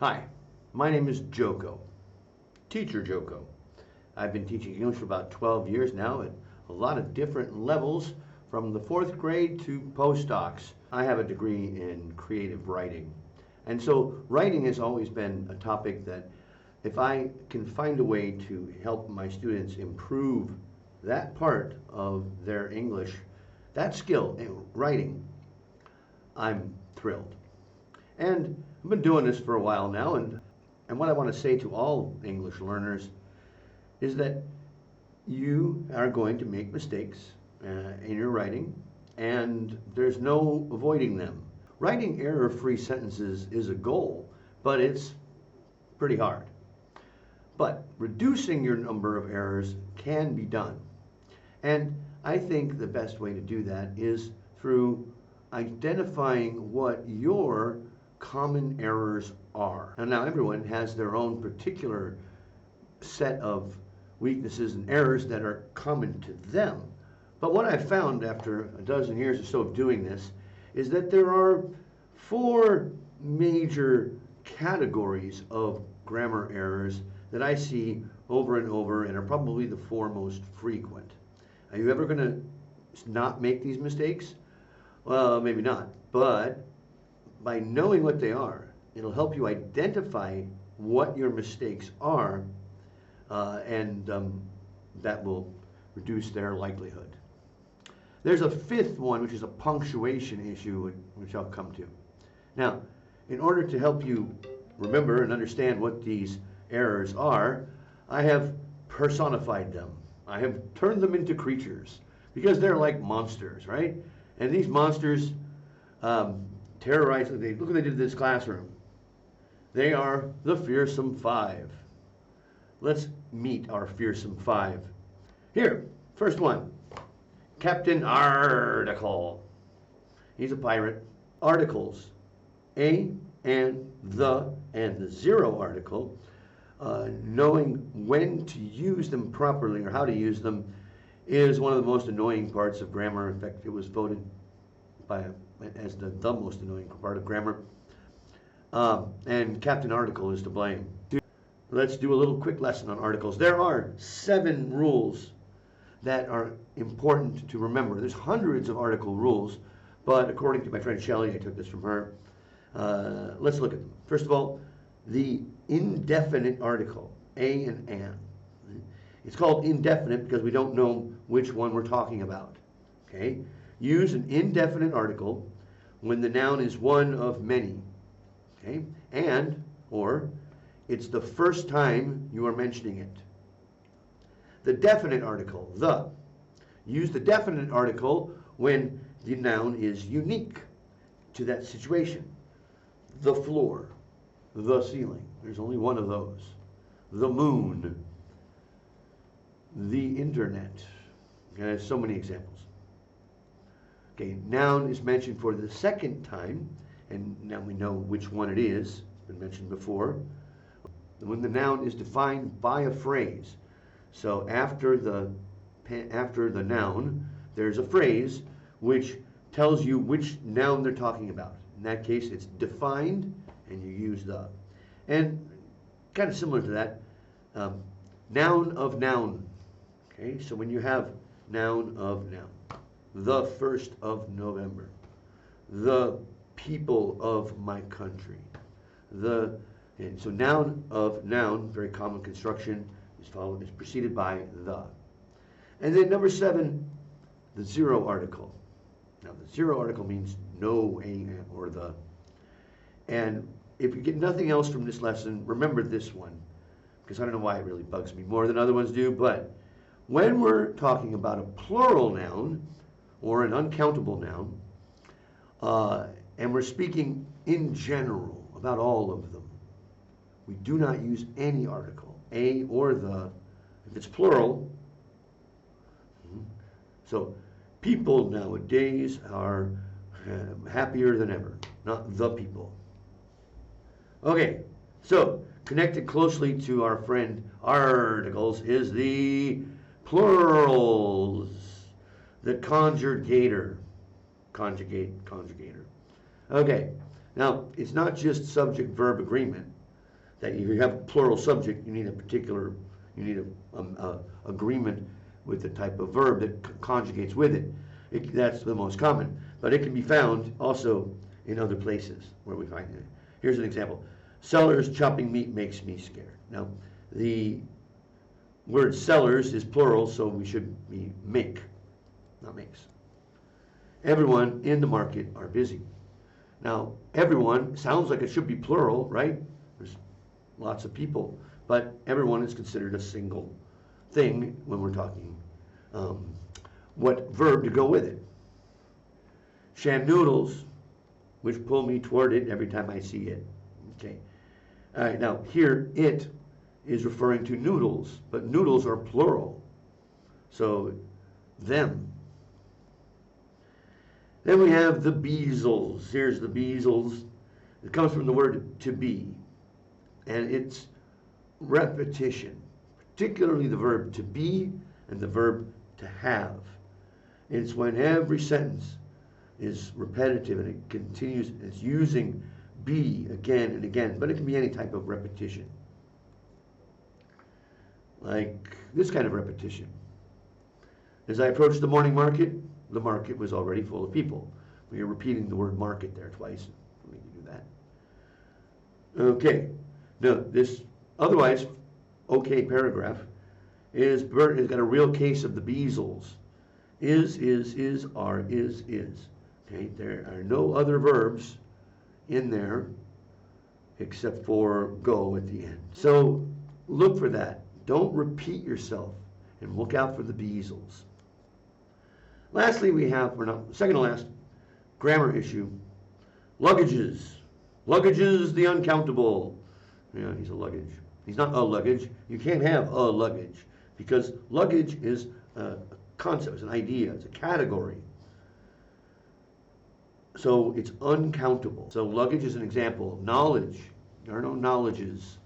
Hi, my name is Joko, Teacher Joko. I've been teaching English for about 12 years now at a lot of different levels, from the 4th grade to postdocs. I have a degree in creative writing. And so writing has always been a topic that if I can find a way to help my students improve that part of their English, that skill in writing, I'm thrilled. And I've been doing this for a while now, and what I want to say to all English learners is that you are going to make mistakes in your writing, and there's no avoiding them. Writing error-free sentences is a goal, but it's pretty hard. But reducing your number of errors can be done. And I think the best way to do that is through identifying what your common errors are. And now everyone has their own particular set of weaknesses and errors that are common to them. But what I found after a dozen years or so of doing this is that there are 4 major categories of grammar errors that I see over and over and are probably the 4 most frequent. Are you ever going to not make these mistakes? Well, maybe not, but by knowing what they are, it'll help you identify what your mistakes are, and that will reduce their likelihood. There's a 5th one, which is a punctuation issue, which I'll come to. Now, in order to help you remember and understand what these errors are, I have personified them. I have turned them into creatures, because they're like monsters, right? And these monsters terrorize. Look what they did to this classroom. They are the Fearsome 5. Let's meet our Fearsome 5. Here, first one, Captain Article. He's a pirate. Articles, a and the 0 article, knowing when to use them properly or how to use them is one of the most annoying parts of grammar. In fact, it was voted as the most annoying part of grammar. And Captain Article is to blame. Let's do a little quick lesson on articles. There are 7 rules that are important to remember. There's hundreds of article rules, but according to my friend Shelley, I took this from her. Let's look at them. First of all, the indefinite article, a and an. It's called indefinite because we don't know which one we're talking about. Okay? Use an indefinite article when the noun is one of many. Okay? And, or, it's the first time you are mentioning it. The definite article, the. Use the definite article when the noun is unique to that situation. The floor, the ceiling. There's only one of those. The moon, the internet. There's so many examples. Okay, noun is mentioned for the second time, and now we know which one it is. It's been mentioned before. When the noun is defined by a phrase. So after the noun, there's a phrase which tells you which noun they're talking about. In that case, it's defined, and you use the. And kind of similar to that, noun of noun. Okay, so when you have noun of noun, the 1st of November, the people of my country, and so noun of noun, very common construction, is preceded by the. And then number 7, the 0 article. Now the 0 article means no, a, or the. And if you get nothing else from this lesson, remember this one, because I don't know why it really bugs me more than other ones do, but when we're talking about a plural noun or an uncountable noun, and we're speaking in general about all of them, we do not use any article, a or the, if it's plural. So people nowadays are happier than ever, not the people. Okay, so connected closely to our friend articles is the plurals, the conjugator, conjugator. Okay, now it's not just subject-verb agreement. that if you have a plural subject, you need a agreement with the type of verb that conjugates with it. That's the most common, but it can be found also in other places where we find it. Here's an example. Sellers chopping meat makes me scared. Now, the word sellers is plural, so we should be make, not makes. Everyone in the market are busy. Now, everyone sounds like it should be plural, right? There's lots of people, but everyone is considered a single thing when we're talking what verb to go with it. Sham noodles, which pull me toward it every time I see it. Okay. All right, now here it is referring to noodles, but noodles are plural. So, them. Then we have the beezles. Here's the beezles. It comes from the word to be, and it's repetition, particularly the verb to be and the verb to have. It's when every sentence is repetitive and it continues, it's using be again and again, but it can be any type of repetition. Like this kind of repetition. As I approached the morning market was already full of people. We are repeating the word market there twice. We can do that. Okay. Now, this otherwise okay paragraph is got a real case of the beezles. Is, are, is. Okay, there are no other verbs in there except for go at the end. So look for that. Don't repeat yourself and look out for the beezles. Lastly, we have, or not, second to last, grammar issue. Luggages. Luggages, the uncountable. Yeah, he's a luggage. He's not a luggage. You can't have a luggage because luggage is a concept, it's an idea, it's a category. So it's uncountable. So luggage is an example of knowledge. There are no knowledges.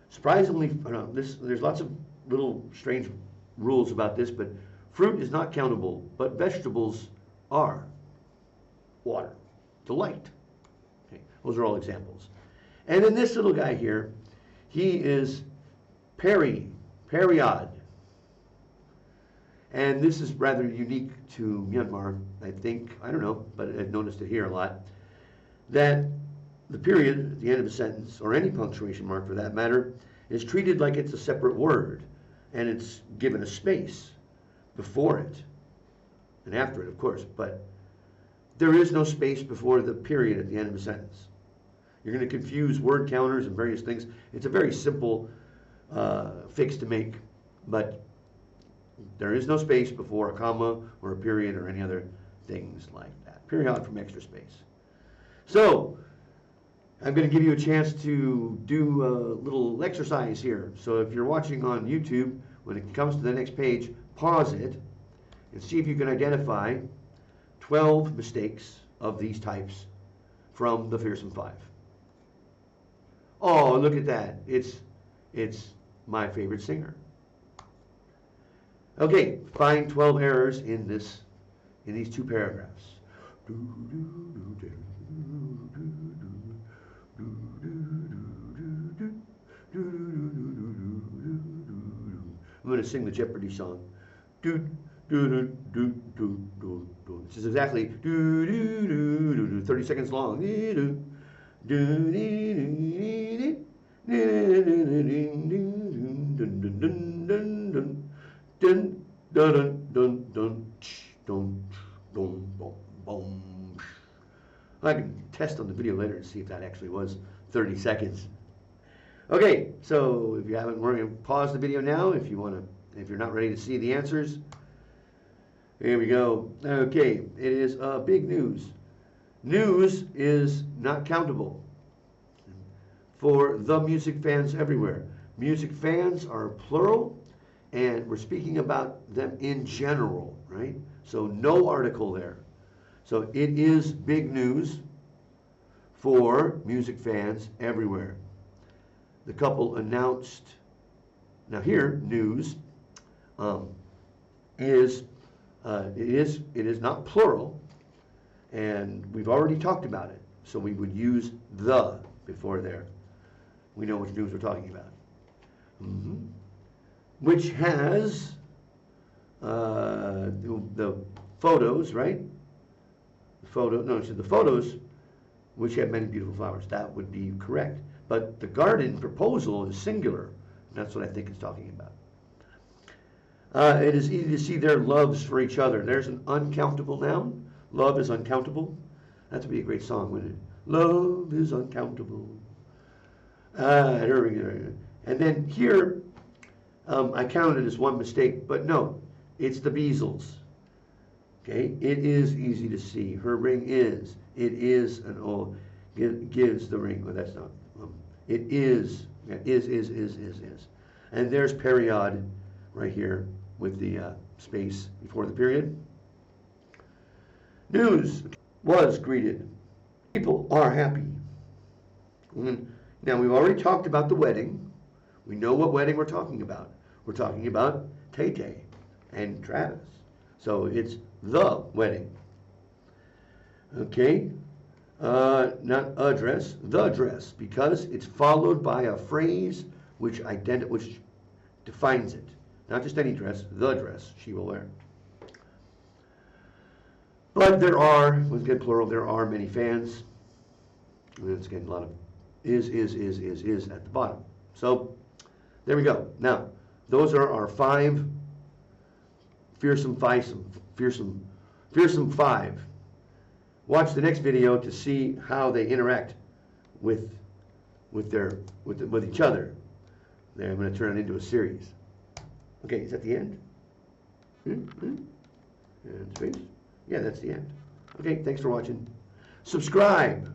Surprisingly, there's lots of little strange rules about this, but fruit is not countable, but vegetables are. Water, delight. Okay, those are all examples. And then this little guy here, he is period. And this is rather unique to Myanmar, I think. I don't know, but I've noticed it here a lot. That the period at the end of a sentence, or any punctuation mark for that matter, is treated like it's a separate word, and it's given a space before it, and after it, of course, but there is no space before the period at the end of a sentence. You're going to confuse word counters and various things. It's a very simple fix to make, but there is no space before a comma or a period or any other things like that. Period from extra space. So, I'm going to give you a chance to do a little exercise here. So if you're watching on YouTube, when it comes to the next page, pause it and see if you can identify 12 mistakes of these types from the Fearsome 5. Oh, look at that. It's my favorite singer. Okay, find 12 errors in these two paragraphs. I'm going to sing the Jeopardy song. This is exactly 30 seconds long. I can test on the video later to see if that actually was 30 seconds. Okay, so if you haven't, we're going to pause the video now if you're not ready to see the answers. Here we go. Okay, it is big news. News is not countable for the music fans everywhere. Music fans are plural, and we're speaking about them in general, right? So no article there. So it is big news for music fans everywhere. The couple announced, now here, news it is not plural, and we've already talked about it. So we would use the before there. We know which news we're talking about. Mm-hmm. Which has the photos, right? The photos which have many beautiful flowers. That would be correct. But the garden proposal is singular. And that's what I think it's talking about. It is easy to see their loves for each other. There's an uncountable noun. Love is uncountable. That would be a great song, wouldn't it? Love is uncountable. And then here, I counted it as one mistake, but no, it's the Beazles. Okay, it is easy to see. Her ring is. It is an O. Gives the ring. Well, that's not. It is. Is. And there's period right here with the space before the period. News was greeted. People are happy. Now, we've already talked about the wedding. We know what wedding we're talking about. We're talking about Tay and Travis. So it's the wedding. Okay? Not a dress, the dress, because it's followed by a phrase which defines it. Not just any dress, the dress she will wear. But there are, let's get plural, there are many fans. Let's get a lot of is at the bottom. So there we go. Now, those are our 5 fearsome 5. Watch the next video to see how they interact with each other. Then I'm going to turn it into a series. Okay, is that the end? And space? Yeah, that's the end. Okay, thanks for watching. Subscribe.